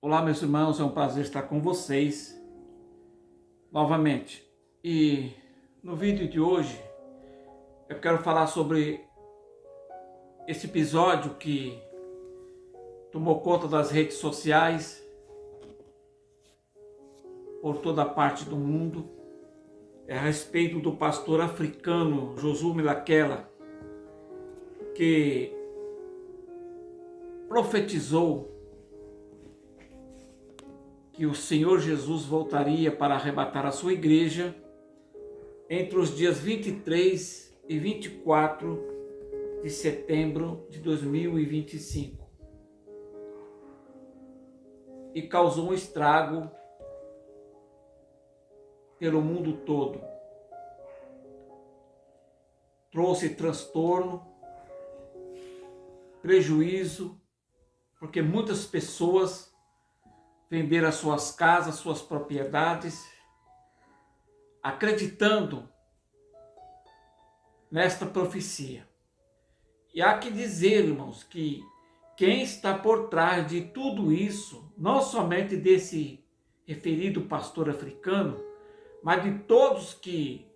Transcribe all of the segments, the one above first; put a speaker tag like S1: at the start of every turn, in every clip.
S1: Olá, meus irmãos, é um prazer estar com vocês novamente. E no vídeo de hoje eu quero falar sobre esse episódio que tomou conta das redes sociais por toda parte do mundo. É a respeito do pastor africano Josué Masekela, que profetizou que o Senhor Jesus voltaria para arrebatar a sua igreja entre os dias 23 e 24 de setembro de 2025. E causou um estrago pelo mundo todo. Trouxe transtorno, prejuízo, porque muitas pessoas venderam as suas casas, suas propriedades, acreditando nesta profecia. E há que dizer, irmãos, que quem está por trás de tudo isso, não somente desse referido pastor africano, mas de todos que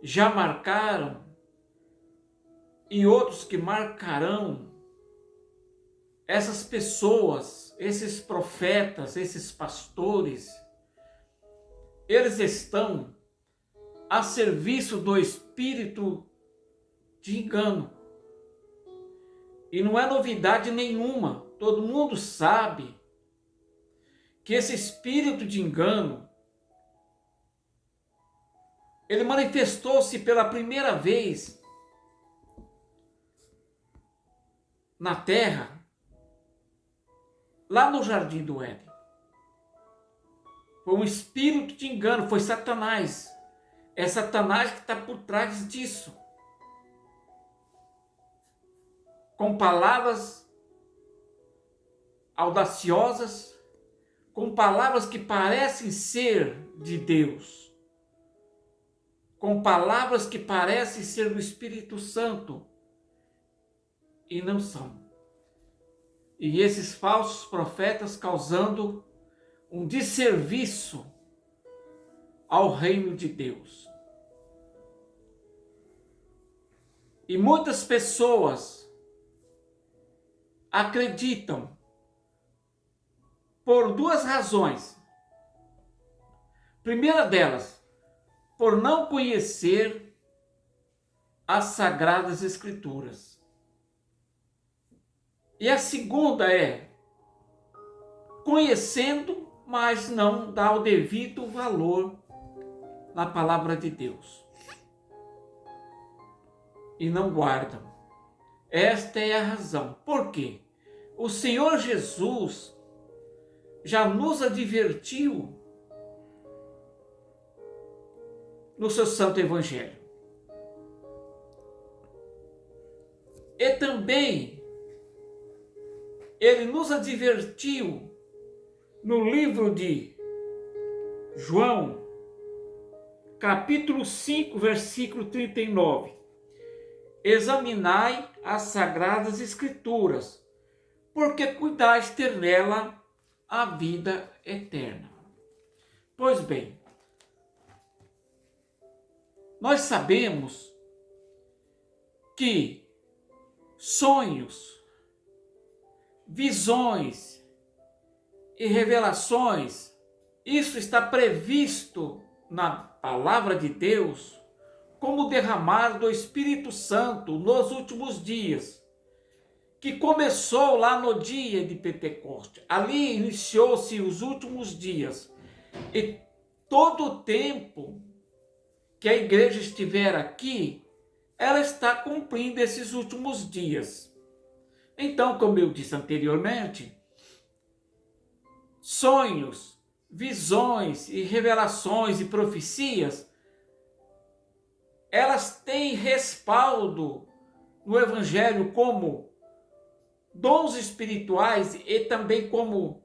S1: já marcaram e outros que marcarão, essas pessoas, esses profetas, esses pastores, eles estão a serviço do espírito de engano. E não é novidade nenhuma, todo mundo sabe que esse espírito de engano, ele manifestou-se pela primeira vez na terra, lá no Jardim do Éden. Foi um espírito de engano, foi Satanás. É Satanás que está por trás disso. Com palavras audaciosas, com palavras que parecem ser de Deus, com palavras que parecem ser do Espírito Santo e não são. E esses falsos profetas causando um desserviço ao reino de Deus. E muitas pessoas acreditam por duas razões. Primeira delas, por não conhecer as Sagradas Escrituras. E a segunda é conhecendo, mas não dá o devido valor na palavra de Deus. E não guardam. Esta é a razão. Por quê? O Senhor Jesus já nos advertiu no seu Santo Evangelho. E também ele nos advertiu no livro de João, capítulo 5, versículo 39. Examinai as Sagradas Escrituras, porque cuidais ter nela a vida eterna. Pois bem, nós sabemos que sonhos, visões e revelações, isso está previsto na palavra de Deus como derramar do Espírito Santo nos últimos dias, que começou lá no dia de Pentecoste. Ali iniciou-se os últimos dias. E todo o tempo que a igreja estiver aqui, ela está cumprindo esses últimos dias. Então, como eu disse anteriormente, sonhos, visões e revelações e profecias, elas têm respaldo no Evangelho como dons espirituais e também como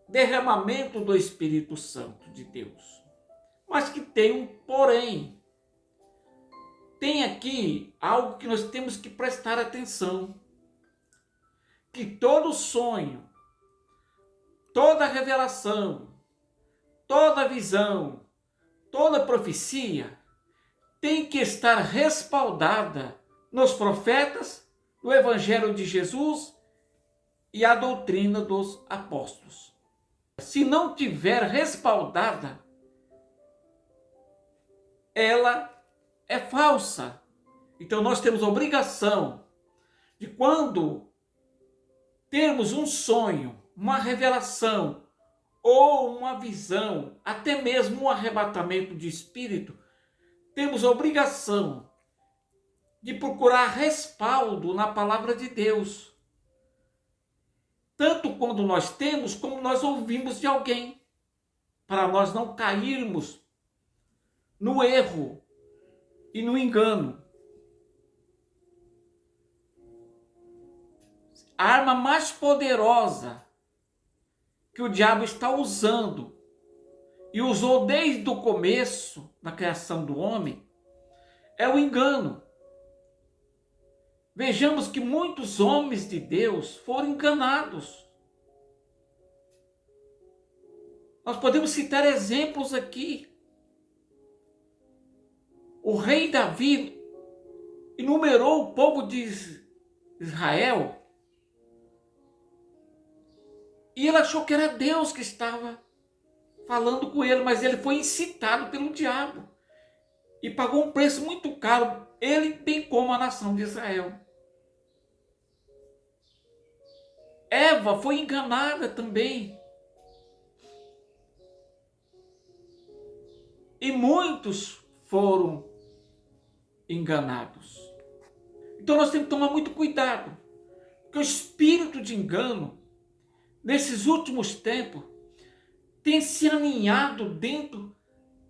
S1: derramamento do Espírito Santo de Deus. Mas que tem um porém. Tem aqui algo que nós temos que prestar atenção. Que todo sonho, toda revelação, toda visão, toda profecia tem que estar respaldada nos profetas, no Evangelho de Jesus e a doutrina dos apóstolos. Se não tiver respaldada, ela é falsa. Então nós temos a obrigação de, quando termos um sonho, uma revelação ou uma visão, até mesmo um arrebatamento de espírito, temos a obrigação de procurar respaldo na palavra de Deus. Tanto quando nós temos, como nós ouvimos de alguém, para nós não cairmos no erro e no engano. A arma mais poderosa que o diabo está usando, e usou desde o começo da criação do homem, é o engano. Vejamos que muitos homens de Deus foram enganados. Nós podemos citar exemplos aqui. O rei Davi enumerou o povo de Israel e ele achou que era Deus que estava falando com ele, mas ele foi incitado pelo diabo e pagou um preço muito caro, ele bem como a nação de Israel. Eva foi enganada também. E muitos foram enganados. Então nós temos que tomar muito cuidado, porque o espírito de engano, nesses últimos tempos, tem se aninhado dentro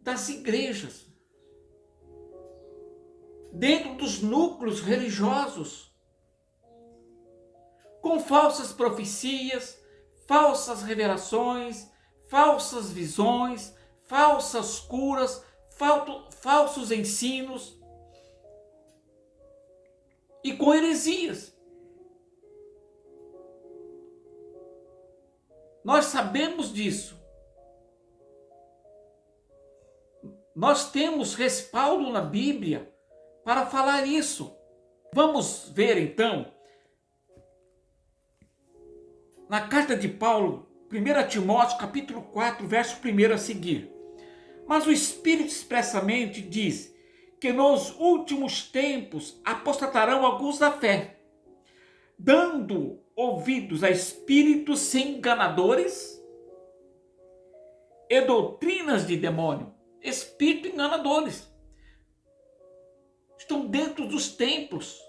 S1: das igrejas, dentro dos núcleos religiosos, com falsas profecias, falsas revelações, falsas visões, falsas curas, falsos ensinos e com heresias. Nós sabemos disso. Nós temos respaldo na Bíblia para falar isso. Vamos ver então, na carta de Paulo, 1 Timóteo, capítulo 4, verso 1 a seguir. Mas o Espírito expressamente diz que nos últimos tempos apostatarão alguns da fé, dando ouvidos a espíritos enganadores e doutrinas de demônio. Espíritos enganadores estão dentro dos templos.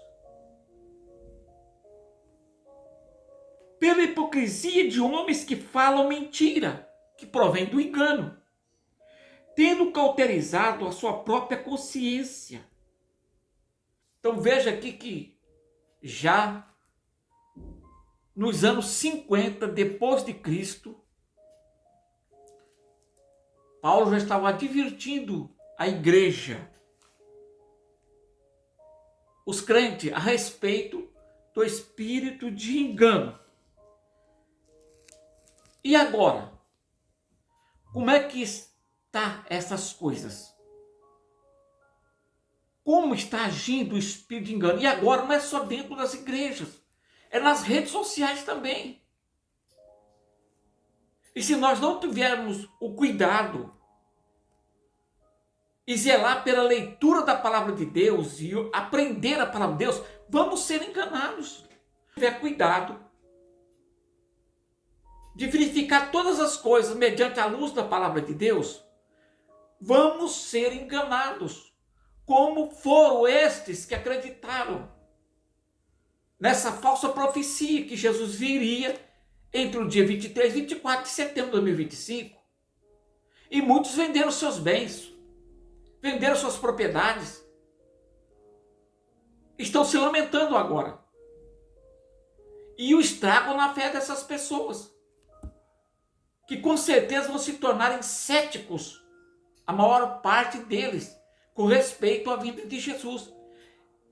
S1: Pela hipocrisia de homens que falam mentira, que provém do engano, tendo cauterizado a sua própria consciência. Então veja aqui que já nos anos 50 depois de Cristo, Paulo já estava advertindo a igreja, os crentes, a respeito do espírito de engano. E agora, como é que está essas coisas? Como está agindo o espírito de engano? E agora não é só dentro das igrejas, é nas redes sociais também. E se nós não tivermos o cuidado e zelar pela leitura da palavra de Deus e aprender a palavra de Deus, vamos ser enganados. Se tiver cuidado de verificar todas as coisas mediante a luz da palavra de Deus, vamos ser enganados, como foram estes que acreditaram nessa falsa profecia que Jesus viria entre o dia 23 e 24 de setembro de 2025. E muitos venderam seus bens, venderam suas propriedades, estão se lamentando agora. E o estrago na fé dessas pessoas, que com certeza vão se tornarem céticos, a maior parte deles, com respeito à vinda de Jesus.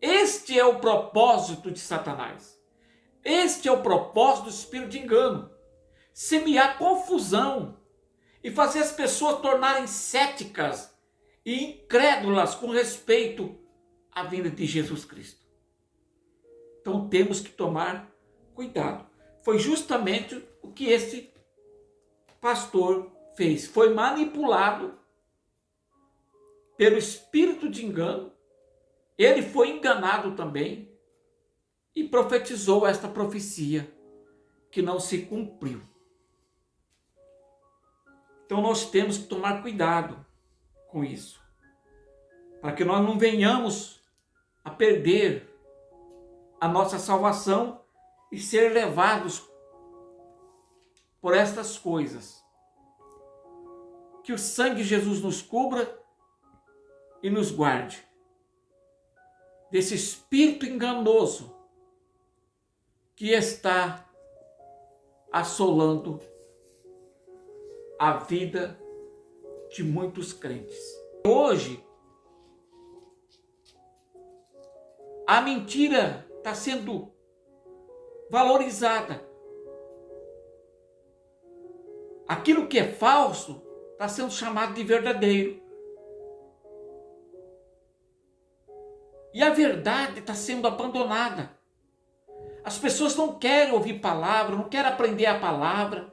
S1: Este é o propósito de Satanás. Este é o propósito do espírito de engano. semear confusão e fazer as pessoas tornarem céticas e incrédulas com respeito à vinda de Jesus Cristo. Então temos que tomar cuidado. Foi justamente o que esse pastor fez. Foi manipulado pelo espírito de engano. Ele foi enganado também e profetizou esta profecia que não se cumpriu. Então nós temos que tomar cuidado com isso, para que nós não venhamos a perder a nossa salvação e ser levados por estas coisas. Que o sangue de Jesus nos cubra e nos guarde desse espírito enganoso que está assolando a vida de muitos crentes. Hoje, a mentira está sendo valorizada. Aquilo que é falso está sendo chamado de verdadeiro. E a verdade está sendo abandonada. As pessoas não querem ouvir palavra, não querem aprender a palavra.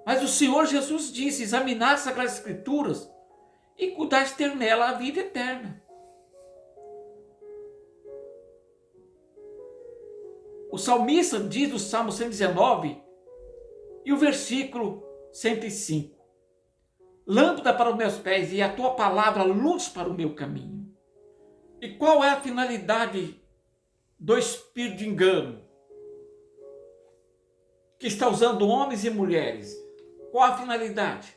S1: Mas o Senhor Jesus disse: examinar as Sagradas Escrituras e cuidar ter nela a vida eterna. O salmista diz no Salmo 119 e o versículo 105: lâmpada para os meus pés e a tua palavra luz para o meu caminho. E qual é a finalidade do espírito de engano que está usando homens e mulheres? Qual a finalidade?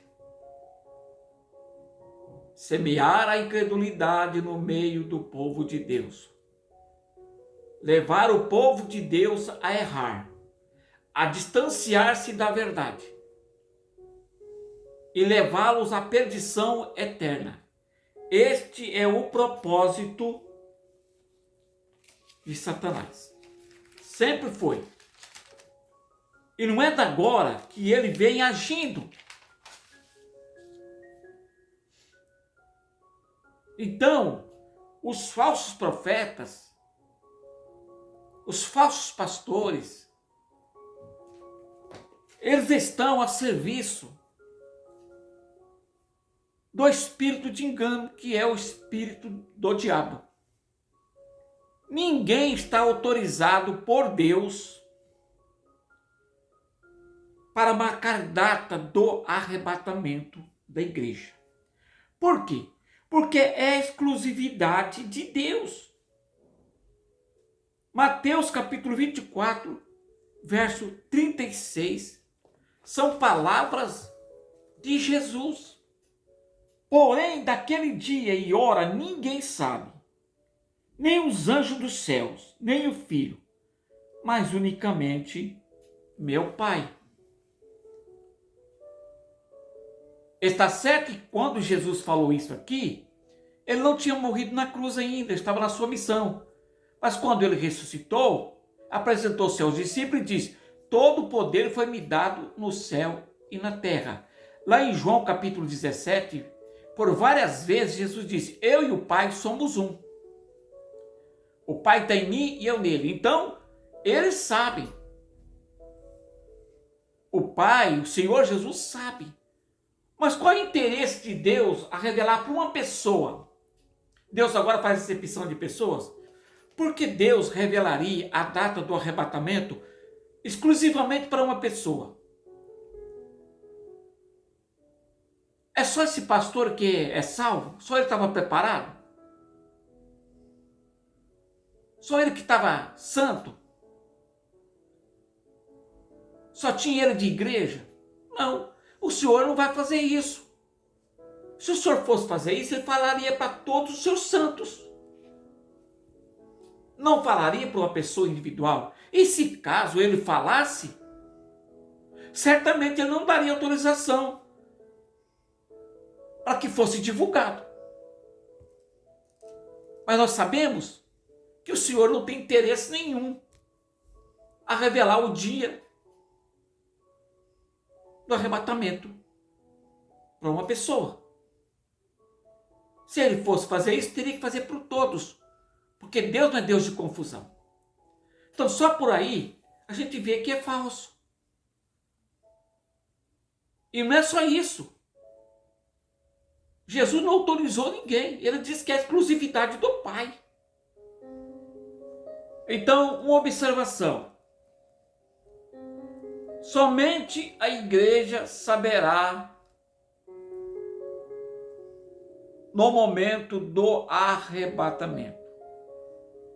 S1: Semear a incredulidade no meio do povo de Deus. Levar o povo de Deus a errar, a distanciar-se da verdade e levá-los à perdição eterna. Este é o propósito de Satanás. Sempre foi. E não é de agora que ele vem agindo. Então, os falsos profetas, os falsos pastores, eles estão a serviço do espírito de engano, que é o espírito do diabo. Ninguém está autorizado por Deus para marcar data do arrebatamento da igreja. Por quê? Porque é exclusividade de Deus. Mateus capítulo 24, verso 36, são palavras de Jesus. Porém, daquele dia e hora ninguém sabe, nem os anjos dos céus, nem o Filho, mas unicamente meu Pai. Está certo que quando Jesus falou isso aqui, ele não tinha morrido na cruz ainda, estava na sua missão. Mas quando ele ressuscitou, apresentou-se aos discípulos e disse: todo o poder foi me dado no céu e na terra. Lá em João capítulo 17, por várias vezes Jesus disse: eu e o Pai somos um. O Pai está em mim e eu nele. Então, eles sabem. O Pai, o Senhor Jesus sabe. Mas qual é o interesse de Deus a revelar para uma pessoa? Deus agora faz acepção de pessoas? Porque Deus revelaria a data do arrebatamento exclusivamente para uma pessoa? É só esse pastor que é salvo? Só ele estava preparado? Só ele que estava santo? Só tinha ele de igreja? Não. O Senhor não vai fazer isso. Se o Senhor fosse fazer isso, ele falaria para todos os seus santos. Não falaria para uma pessoa individual. E se caso ele falasse, certamente ele não daria autorização para que fosse divulgado. Mas nós sabemos que o Senhor não tem interesse nenhum a revelar o dia do arrebatamento para uma pessoa. Se ele fosse fazer isso, teria que fazer por todos, porque Deus não é Deus de confusão. Então, só por aí, a gente vê que é falso. E não é só isso. Jesus não autorizou ninguém. Ele disse que é a exclusividade do Pai. Então, uma observação. Somente a igreja saberá no momento do arrebatamento.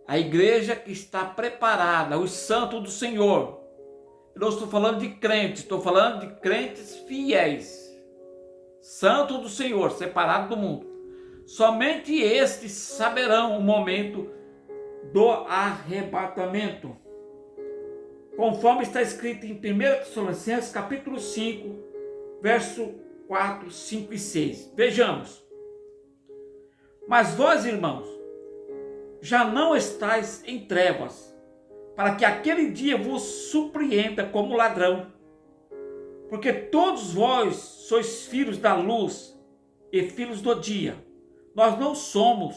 S1: A igreja que está preparada, os santos do Senhor. Eu não estou falando de crentes, estou falando de crentes fiéis. Santos do Senhor, separados do mundo. Somente estes saberão o momento do arrebatamento. Conforme está escrito em 1 Tessalonicenses, capítulo 5, verso 4, 5 e 6. Vejamos. Mas vós, irmãos, já não estáis em trevas, para que aquele dia vos surpreenda como ladrão. Porque todos vós sois filhos da luz e filhos do dia. Nós não somos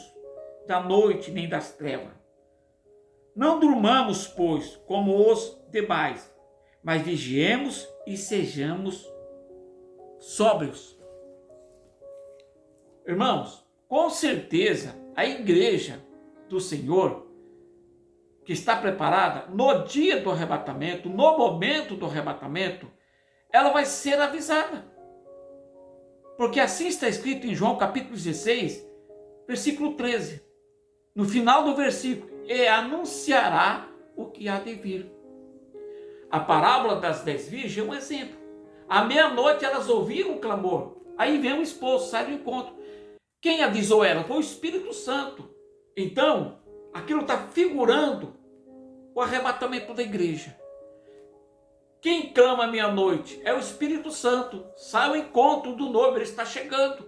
S1: da noite nem das trevas. Não durmamos, pois, como os demais, mas vigiemos e sejamos sóbrios. Irmãos, com certeza a igreja do Senhor, que está preparada no dia do arrebatamento, no momento do arrebatamento, ela vai ser avisada. Porque assim está escrito em João capítulo 16, versículo 13. No final do versículo, e anunciará o que há de vir. A parábola das 10 virgens é um exemplo. À meia-noite elas ouviram o clamor. Aí vem o esposo, sai do encontro. Quem avisou ela? Foi o Espírito Santo. Então, aquilo está figurando o arrebatamento da igreja. Quem clama à meia-noite é o Espírito Santo. Sai ao encontro do noivo, ele está chegando.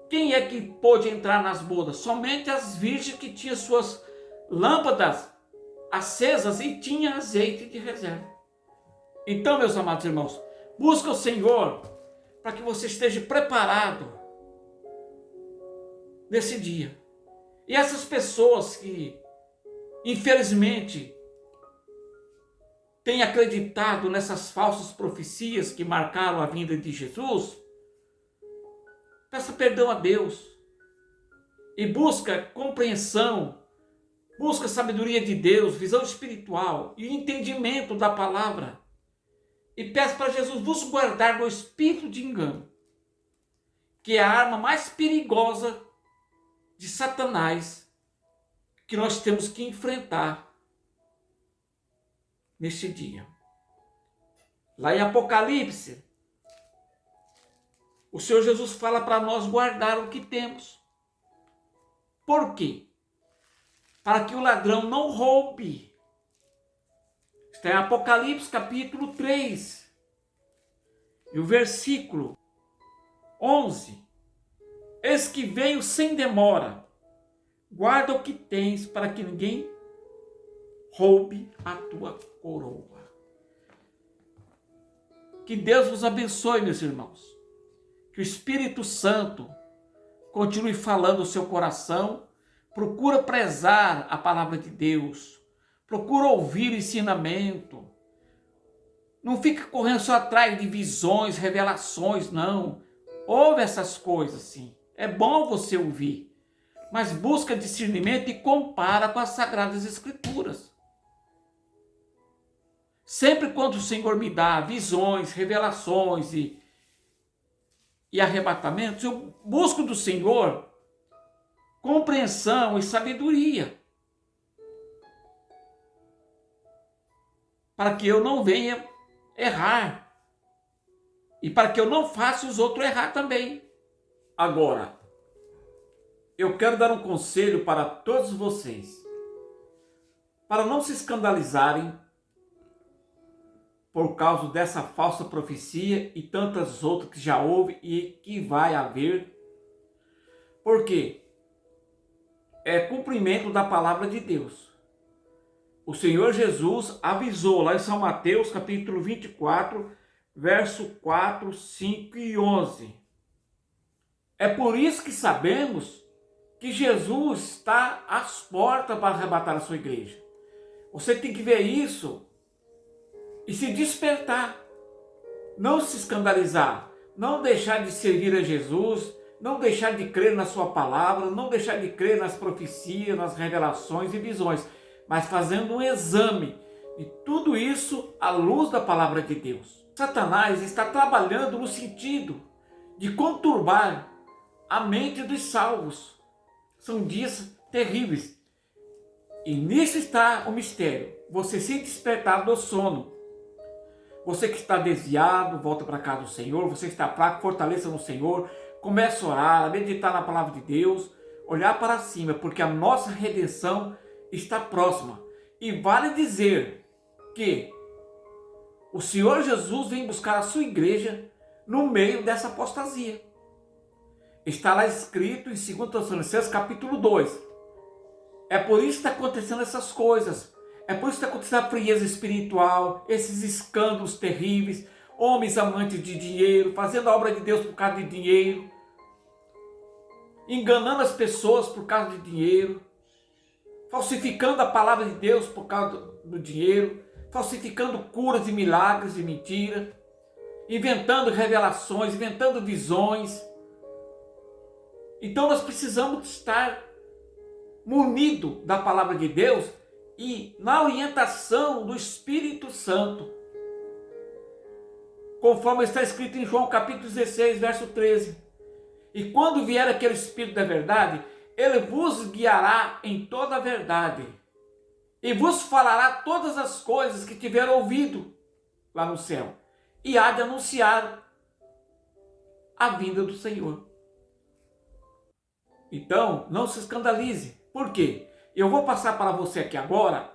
S1: Quem é que pôde entrar nas bodas? Somente as virgens que tinham suas lâmpadas acesas e tinham azeite de reserva. Então, meus amados irmãos, busca o Senhor para que você esteja preparado nesse dia. E essas pessoas que, infelizmente, têm acreditado nessas falsas profecias que marcaram a vinda de Jesus, peça perdão a Deus e busca compreensão, busca sabedoria de Deus, visão espiritual e entendimento da palavra. E peça para Jesus vos guardar do espírito de engano, que é a arma mais perigosa de Satanás que nós temos que enfrentar neste dia. Lá em Apocalipse, o Senhor Jesus fala para nós guardar o que temos. Por quê? Para que o ladrão não roube. Está em Apocalipse capítulo 3. E o versículo 11. Eis que venho sem demora. Guarda o que tens para que ninguém roube a tua coroa. Que Deus vos abençoe, meus irmãos. Que o Espírito Santo continue falando o seu coração. Procura prezar a palavra de Deus. Procura ouvir o ensinamento. Não fica correndo só atrás de visões, revelações, não. Ouve essas coisas, sim. É bom você ouvir. Mas busca discernimento e compara com as Sagradas Escrituras. Sempre quando o Senhor me dá visões, revelações e arrebatamentos, eu busco do Senhor compreensão e sabedoria, para que eu não venha errar e para que eu não faça os outros errar também. Agora, eu quero dar um conselho para todos vocês, para não se escandalizarem por causa dessa falsa profecia e tantas outras que já houve e que vai haver. Por quê? É cumprimento da palavra de Deus. O Senhor Jesus avisou lá em São Mateus, capítulo 24, verso 4, 5 e 11. É por isso que sabemos que Jesus está às portas para arrebatar a sua igreja. Você tem que ver isso e se despertar. Não se escandalizar, não deixar de servir a Jesus, não deixar de crer na sua palavra, não deixar de crer nas profecias, nas revelações e visões, mas fazendo um exame de tudo isso à luz da palavra de Deus. Satanás está trabalhando no sentido de conturbar a mente dos salvos. São dias terríveis. E nisso está o mistério. Você se despertar do sono. Você que está desviado, volta para casa do Senhor. Você que está fraco, fortaleça no Senhor. Comece a orar, a meditar na palavra de Deus. Olhar para cima, porque a nossa redenção está próxima. E vale dizer que o Senhor Jesus vem buscar a sua igreja no meio dessa apostasia. Está lá escrito em 2 Tessalonicenses capítulo 2. É por isso que está acontecendo essas coisas. É por isso que está acontecendo a frieza espiritual, esses escândalos terríveis, homens amantes de dinheiro, fazendo a obra de Deus por causa de dinheiro, enganando as pessoas por causa de dinheiro, falsificando a palavra de Deus por causa do dinheiro, falsificando curas e milagres de mentira, inventando revelações, inventando visões. Então nós precisamos estar munidos da palavra de Deus e na orientação do Espírito Santo, conforme está escrito em João capítulo 16, verso 13. E quando vier aquele Espírito da verdade, ele vos guiará em toda a verdade e vos falará todas as coisas que tiver ouvido lá no céu, e há de anunciar a vinda do Senhor. Então, não se escandalize. Por quê? Eu vou passar para você aqui agora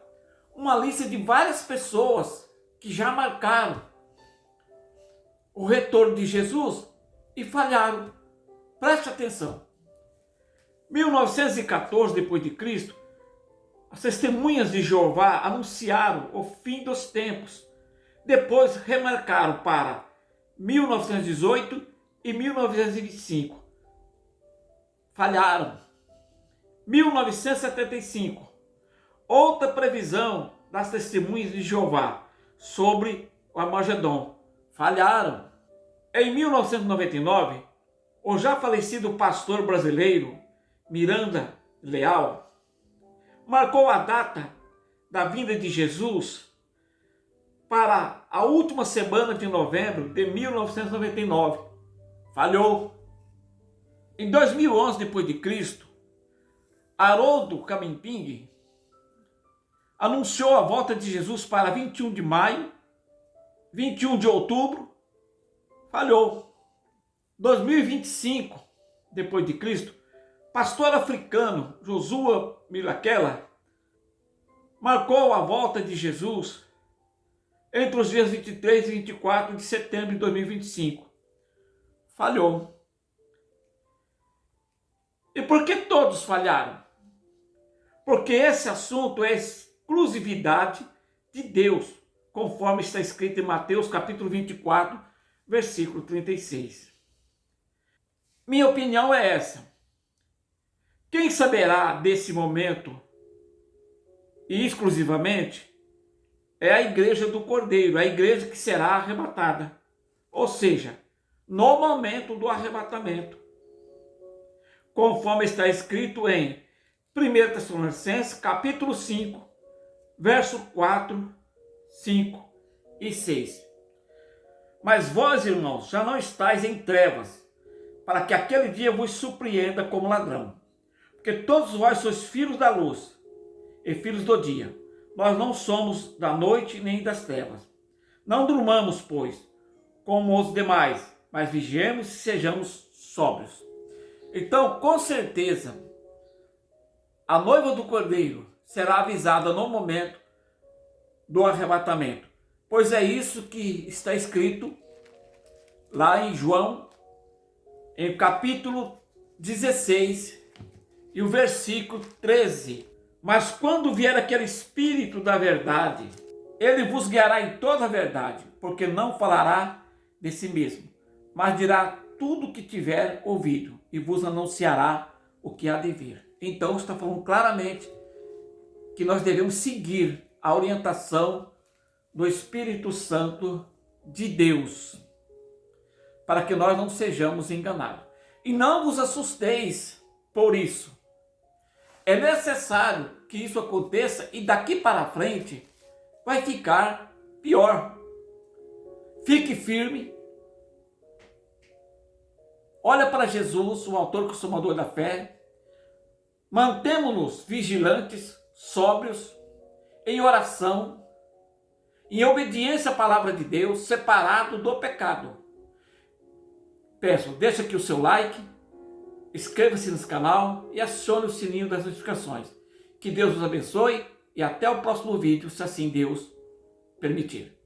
S1: uma lista de várias pessoas que já marcaram o retorno de Jesus e falharam. Preste atenção. 1914 depois de Cristo, as testemunhas de Jeová anunciaram o fim dos tempos. Depois remarcaram para 1918 e 1925. Falharam. 1975. Outra previsão das testemunhas de Jeová sobre o Armagedon. Falharam. Em 1999, o já falecido pastor brasileiro Miranda Leal marcou a data da vinda de Jesus para a última semana de novembro de 1999. Falhou. Em 2011 depois de Cristo, Haroldo Camimping anunciou a volta de Jesus para 21 de maio, 21 de outubro. Falhou. 2025 depois de Cristo, pastor africano Joshua Milakela marcou a volta de Jesus entre os dias 23 e 24 de setembro de 2025. Falhou. E por que todos falharam? Porque esse assunto é exclusividade de Deus, conforme está escrito em Mateus capítulo 24, versículo 36. Minha opinião é essa. Quem saberá desse momento, e exclusivamente, é a igreja do Cordeiro, a igreja que será arrebatada. Ou seja, no momento do arrebatamento. Conforme está escrito em 1 Tessalonicenses, capítulo 5, verso 4, 5 e 6. Mas vós, irmãos, já não estáis em trevas, para que aquele dia vos surpreenda como ladrão. Porque todos vós sois filhos da luz e filhos do dia. Nós não somos da noite nem das trevas. Não durmamos, pois, como os demais, mas vigiemos e sejamos sóbrios. Então, com certeza, a noiva do Cordeiro será avisada no momento do arrebatamento, pois é isso que está escrito lá em João, em capítulo 16 e o versículo 13. Mas quando vier aquele Espírito da verdade, ele vos guiará em toda a verdade, porque não falará de si mesmo, mas dirá tudo o que tiver ouvido e vos anunciará o que há de vir. Então está falando claramente que nós devemos seguir a orientação do Espírito Santo de Deus, para que nós não sejamos enganados. E não vos assusteis por isso. É necessário que isso aconteça e daqui para frente vai ficar pior. Fique firme. Olha para Jesus, o autor e consumador da fé. Mantemo-nos vigilantes, sóbrios, em oração, em obediência à palavra de Deus, separado do pecado. Peço, deixa aqui o seu like, inscreva-se nesse canal e acione o sininho das notificações. Que Deus os abençoe e até o próximo vídeo, se assim Deus permitir.